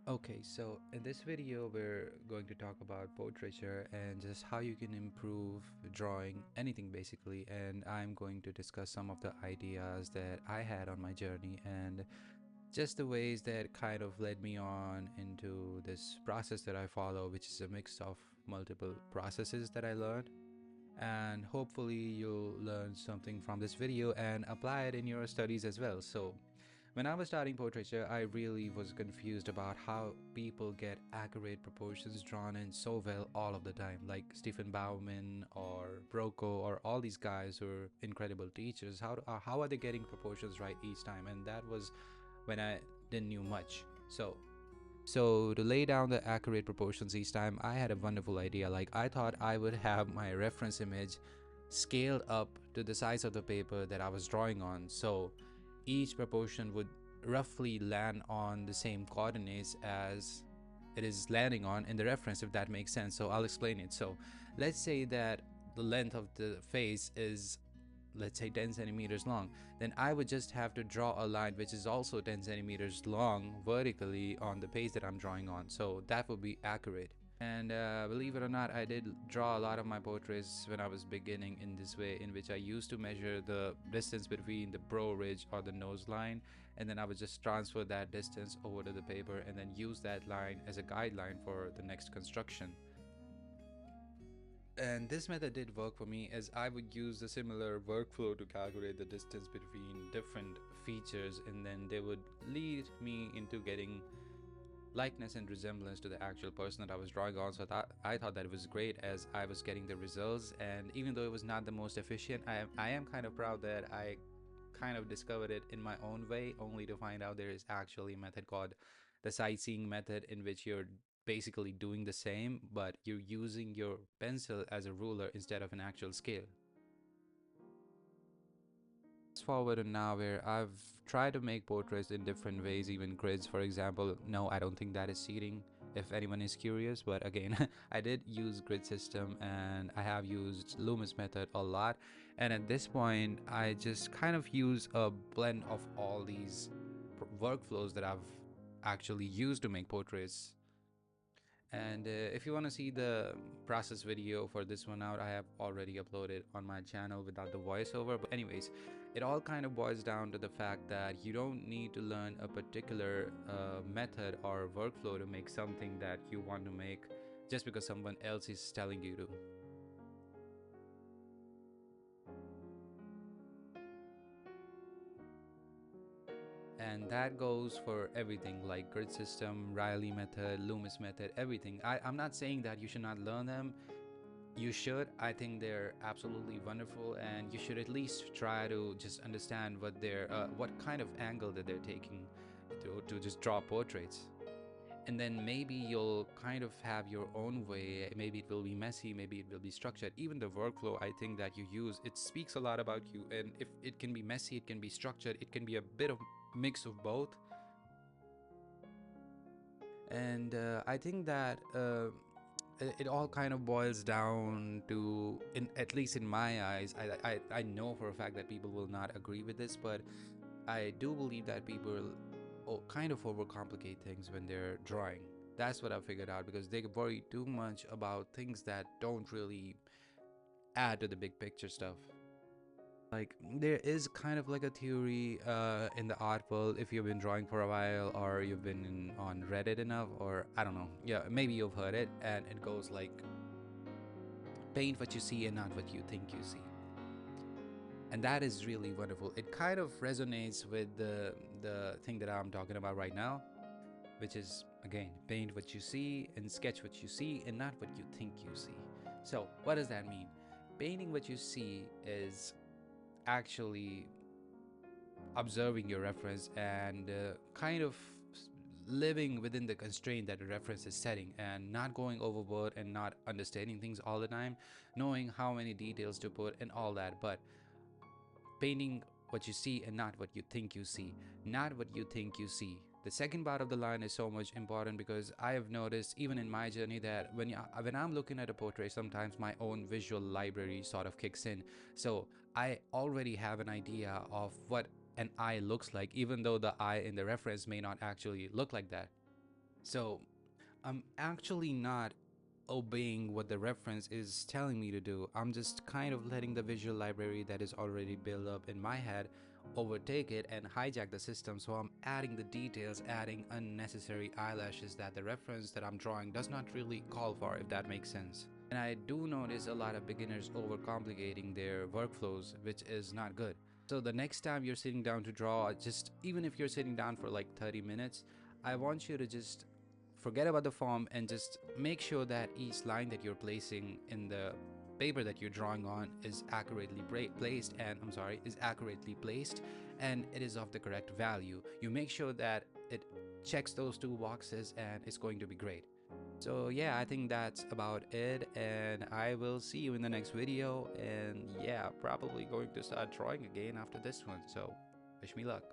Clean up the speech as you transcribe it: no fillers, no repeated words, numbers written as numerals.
Okay, so in this video, we're going to talk about portraiture and just how you can improve drawing anything basically. And I'm going to discuss some of the ideas that I had on my journey and just the ways that kind of led me on into this process that I follow, which is a mix of multiple processes that I learned. And hopefully, you'll learn something from this video and apply it in your studies as well. So, when I was starting portraiture, I really was confused about how people get accurate proportions drawn in so well all of the time, like Stephen Bauman or Broco or all these guys who are incredible teachers. How are they getting proportions right each time? And that was when I didn't knew much. So to lay down the accurate proportions each time, I had a wonderful idea. Like I thought I would have my reference image scaled up to the size of the paper that I was drawing on. So each proportion would roughly land on the same coordinates as it is landing on in the reference, if that makes sense. So I'll explain it. So let's say that the length of the face is, let's say, 10 centimeters long, then I would just have to draw a line which is also 10 centimeters long vertically on the page that I'm drawing on. So that would be accurate. And believe it or not, I did draw a lot of my portraits when I was beginning in this way, in which I used to measure the distance between the brow ridge or the nose line, and then I would just transfer that distance over to the paper and then use that line as a guideline for the next construction. And this method did work for me, as I would use a similar workflow to calculate the distance between different features, and then they would lead me into getting likeness and resemblance to the actual person that I was drawing on. So I thought that it was great, as I was getting the results. And even though it was not the most efficient, I am kind of proud that I kind of discovered it in my own way, only to find out there is actually a method called the sightseeing method, in which you're basically doing the same, but you're using your pencil as a ruler instead of an actual scale. Fast forward to now, where I've tried to make portraits in different ways, even grids, for example. No, I don't think that is cheating, if anyone is curious, but again, I did use grid system and I have used Loomis method a lot. And at this point, I just kind of use a blend of all these workflows that I've actually used to make portraits. And if you want to see the process video for this one out, I have already uploaded on my channel without the voiceover. But anyways, it all kind of boils down to the fact that you don't need to learn a particular method or workflow to make something that you want to make just because someone else is telling you to. And that goes for everything, like grid system, Riley method, Loomis method, everything. I'm not saying that you should not learn them. You should. I think they're absolutely wonderful, and you should at least try to just understand what kind of angle that they're taking to just draw portraits. And then maybe you'll kind of have your own way. Maybe it will be messy, maybe it will be structured. Even the workflow, I think, that you use, it speaks a lot about you. And if it can be messy, it can be structured, it can be a bit of mix of both. And I think that it all kind of boils down to, in at least in my eyes, I know for a fact that people will not agree with this, but I do believe that people kind of overcomplicate things when they're drawing. That's what I figured out, because they worry too much about things that don't really add to the big picture stuff. Like, there is kind of like a theory in the art world, if you've been drawing for a while, or you've been on Reddit enough, or I don't know, yeah, maybe you've heard it, and it goes like, paint what you see and not what you think you see. And that is really wonderful. It kind of resonates with the thing that I'm talking about right now, which is, again, paint what you see and sketch what you see and not what you think you see. So what does that mean? Painting what you see is actually observing your reference and kind of living within the constraint that the reference is setting, and not going overboard and not understanding things all the time, knowing how many details to put and all that. But painting what you see and not what you think you see, not what you think you see. The second part of the line is so much important, because I have noticed even in my journey that when I'm looking at a portrait, sometimes my own visual library sort of kicks in. So I already have an idea of what an eye looks like, even though the eye in the reference may not actually look like that. So I'm actually not obeying what the reference is telling me to do. I'm just kind of letting the visual library that is already built up in my head overtake it and hijack the system. So I'm adding the details, adding unnecessary eyelashes that the reference that I'm drawing does not really call for, if that makes sense. And I do notice a lot of beginners overcomplicating their workflows, which is not good. So the next time you're sitting down to draw, just even if you're sitting down for like 30 minutes, I want you to just forget about the form and just make sure that each line that you're placing in the paper that you're drawing on is accurately placed and is accurately placed, and it is of the correct value. You make sure that it checks those two boxes and it's going to be great. So yeah, I think that's about it, and I will see you in the next video. And yeah, probably going to start drawing again after this one, so wish me luck.